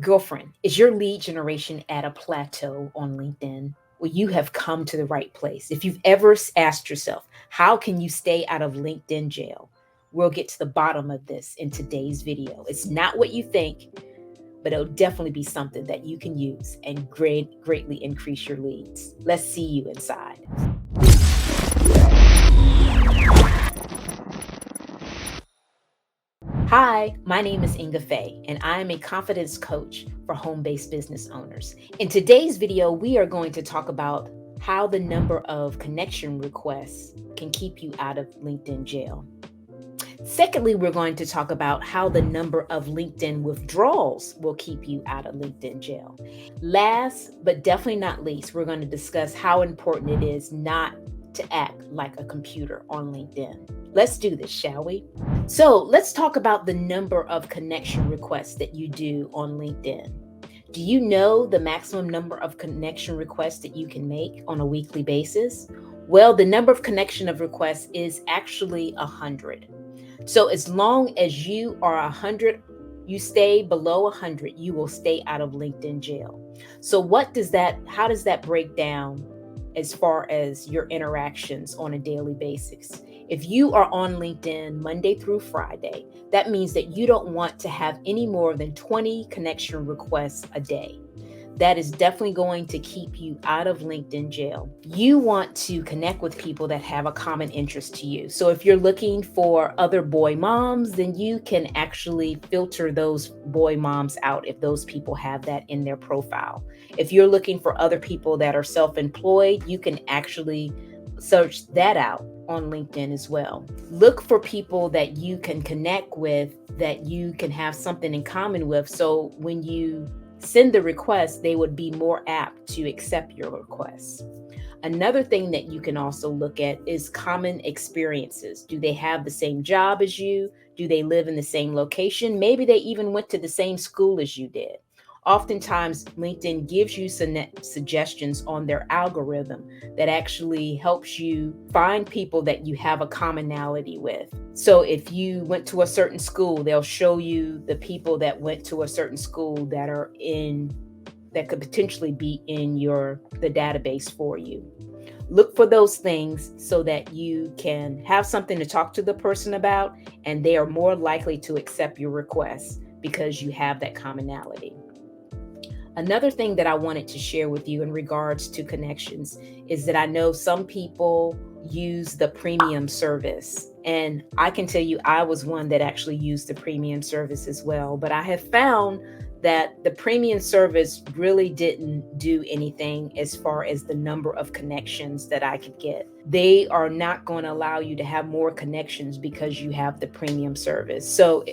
Girlfriend, is your lead generation at a plateau on LinkedIn? Well, you have come to the right place. If you've ever asked yourself, how can you stay out of LinkedIn jail? We'll get to the bottom of this in today's video. It's not what you think, but it'll definitely be something that you can use and greatly increase your leads. Let's see you inside. Hi, my name is Ingafay, and I am a confidence coach for home-based business owners. In today's video, we are going to talk about how the number of connection requests can keep you out of LinkedIn jail. Secondly, we're going to talk about how the number of LinkedIn withdrawals will keep you out of LinkedIn jail. Last, but definitely not least, we're going to discuss how important it is not to act like a computer on LinkedIn. Let's do this, shall we? So let's talk about the number of connection requests that you do on LinkedIn. Do you know the maximum number of connection requests that you can make on a weekly basis? Well, the number of connection of requests is actually 100. So as long as you are 100, you stay below 100, you will stay out of LinkedIn jail. So how does that break down as far as your interactions on a daily basis? If you are on LinkedIn Monday through Friday, that means that you don't want to have any more than 20 connection requests a day. That is definitely going to keep you out of LinkedIn jail. You want to connect with people that have a common interest to you. So if you're looking for other boy moms, then you can actually filter those boy moms out if those people have that in their profile. If you're looking for other people that are self-employed, you can actually search that out on LinkedIn as well. Look for people that you can connect with, that you can have something in common with. So when you send the request, they would be more apt to accept your requests. Another thing that you can also look at is common experiences. Do they have the same job as you? Do they live in the same location? Maybe they even went to the same school as you did. Oftentimes, LinkedIn gives you suggestions on their algorithm that actually helps you find people that you have a commonality with. So if you went to a certain school, they'll show you the people that went to a certain school that could potentially be in the database for you. Look for those things so that you can have something to talk to the person about, and they are more likely to accept your request because you have that commonality. Another thing that I wanted to share with you in regards to connections is that I know some people use the premium service. And I can tell you, I was one that actually used the premium service as well. But I have found that the premium service really didn't do anything as far as the number of connections that I could get. They are not going to allow you to have more connections because you have the premium service. So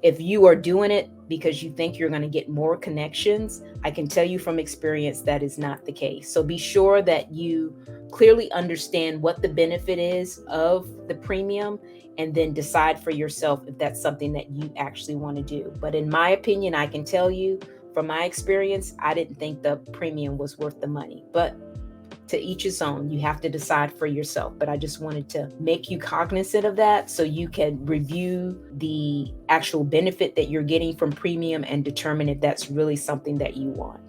if you are doing it because you think you're going to get more connections, I can tell you from experience that is not the case. So be sure that you clearly understand what the benefit is of the premium and then decide for yourself if that's something that you actually want to do. But in my opinion, I can tell you from my experience, I didn't think the premium was worth the money. But to each his own, you have to decide for yourself. But I just wanted to make you cognizant of that so you can review the actual benefit that you're getting from premium and determine if that's really something that you want.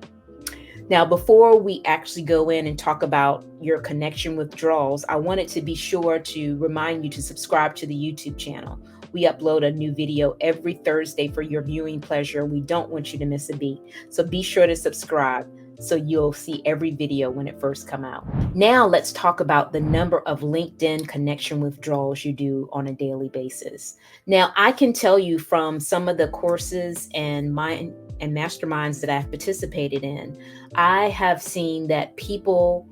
Now, before we actually go in and talk about your connection withdrawals, I wanted to be sure to remind you to subscribe to the YouTube channel. We upload a new video every Thursday for your viewing pleasure. We don't want you to miss a beat. So be sure to subscribe so you'll see every video when it first comes out. Now let's talk about the number of LinkedIn connection withdrawals you do on a daily basis. Now, I can tell you from some of the courses and masterminds that I've participated in, I have seen that people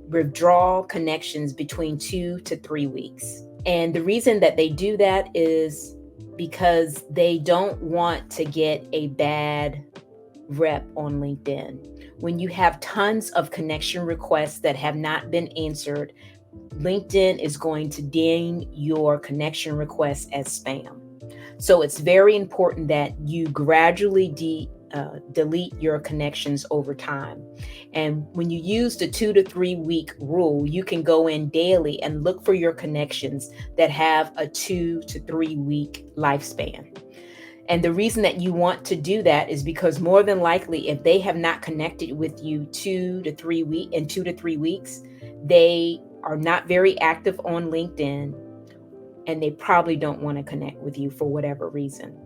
withdraw connections between 2 to 3 weeks. And the reason that they do that is because they don't want to get a bad rep on LinkedIn. When you have tons of connection requests that have not been answered, LinkedIn is going to ding your connection requests as spam. So it's very important that you gradually delete your connections over time. And when you use the 2 to 3 week rule, you can go in daily and look for your connections that have a 2 to 3 week lifespan. And the reason that you want to do that is because more than likely, if they have not connected with you 2 to 3 weeks, they are not very active on LinkedIn, and they probably don't want to connect with you for whatever reason.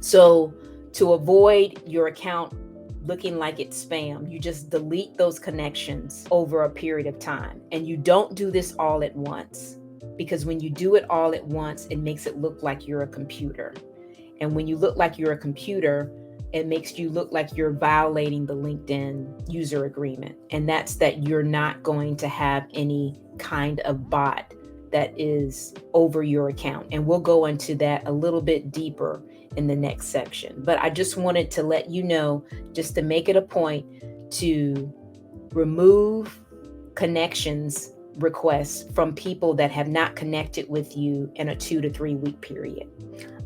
So to avoid your account looking like it's spam, you just delete those connections over a period of time. And you don't do this all at once, because when you do it all at once, it makes it look like you're a computer. And when you look like you're a computer, it makes you look like you're violating the LinkedIn user agreement. And that's that you're not going to have any kind of bot that is over your account. And we'll go into that a little bit deeper in the next section. But I just wanted to let you know, just to make it a point to remove connections requests from people that have not connected with you in a 2 to 3 week period.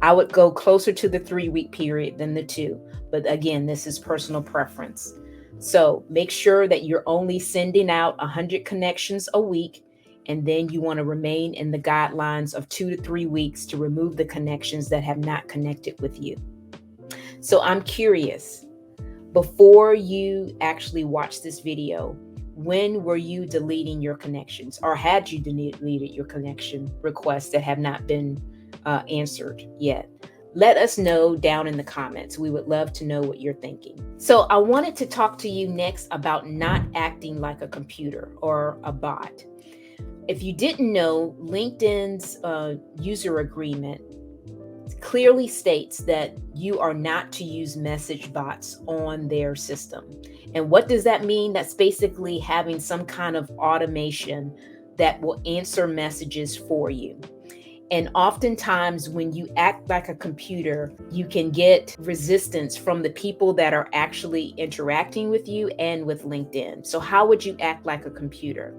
I would go closer to the 3 week period than the 2, but again, this is personal preference. So make sure that you're only sending out 100 connections a week, and then you want to remain in the guidelines of 2 to 3 weeks to remove the connections that have not connected with you. So I'm curious, before you actually watch this video, when were you deleting your connections, or had you deleted your connection requests that have not been answered yet? Let us know down in the comments. We would love to know what you're thinking. So I wanted to talk to you next about not acting like a computer or a bot. If you didn't know, LinkedIn's user agreement clearly states that you are not to use message bots on their system. And what does that mean? That's basically having some kind of automation that will answer messages for you. And oftentimes when you act like a computer, you can get resistance from the people that are actually interacting with you and with LinkedIn. So how would you act like a computer?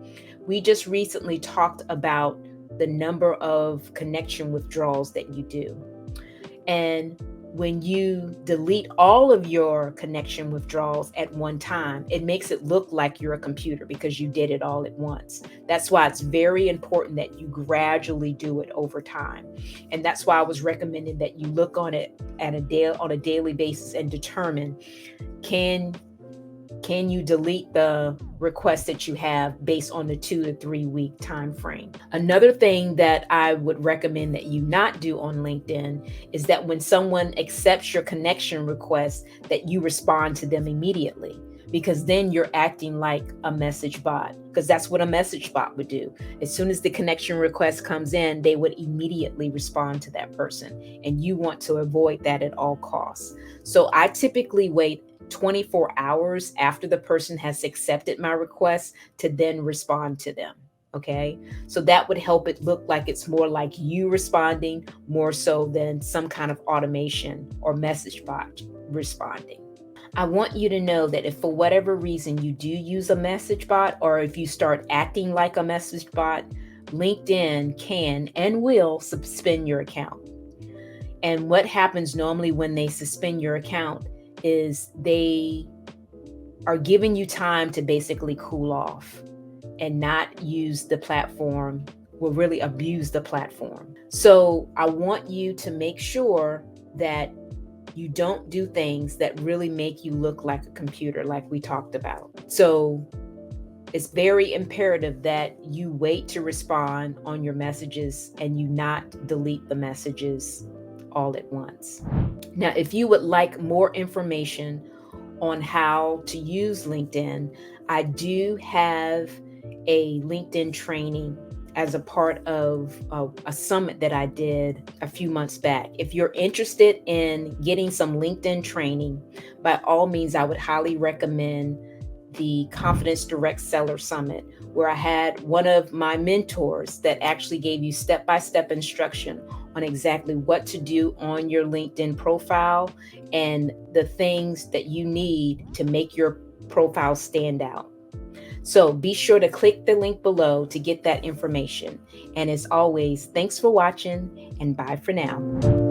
We just recently talked about the number of connection withdrawals that you do. And when you delete all of your connection withdrawals at one time, it makes it look like you're a computer because you did it all at once. That's why it's very important that you gradually do it over time. And that's why I was recommending that you look on it on a daily basis and determine, can you delete the requests that you have based on the 2 to 3 week time frame? Another thing that I would recommend that you not do on LinkedIn is that when someone accepts your connection request, that you respond to them immediately, because then you're acting like a message bot, because that's what a message bot would do. As soon as the connection request comes in, they would immediately respond to that person, and you want to avoid that at all costs. So I typically wait 24 hours after the person has accepted my request to then respond to them. Okay. So that would help it look like it's more like you responding more so than some kind of automation or message bot responding. I want you to know that if for whatever reason you do use a message bot, or if you start acting like a message bot, LinkedIn can and will suspend your account. And what happens normally when they suspend your account is they are giving you time to basically cool off and not use the platform, will really abuse the platform. So I want you to make sure that you don't do things that really make you look like a computer, like we talked about. So it's very imperative that you wait to respond on your messages and you not delete the messages all at once. Now, if you would like more information on how to use LinkedIn, I do have a LinkedIn training as a part of a summit that I did a few months back. If you're interested in getting some LinkedIn training, by all means, I would highly recommend the Confidence Direct Seller Summit, where I had one of my mentors that actually gave you step-by-step instruction on exactly what to do on your LinkedIn profile and the things that you need to make your profile stand out. So be sure to click the link below to get that information. And as always, thanks for watching, and bye for now.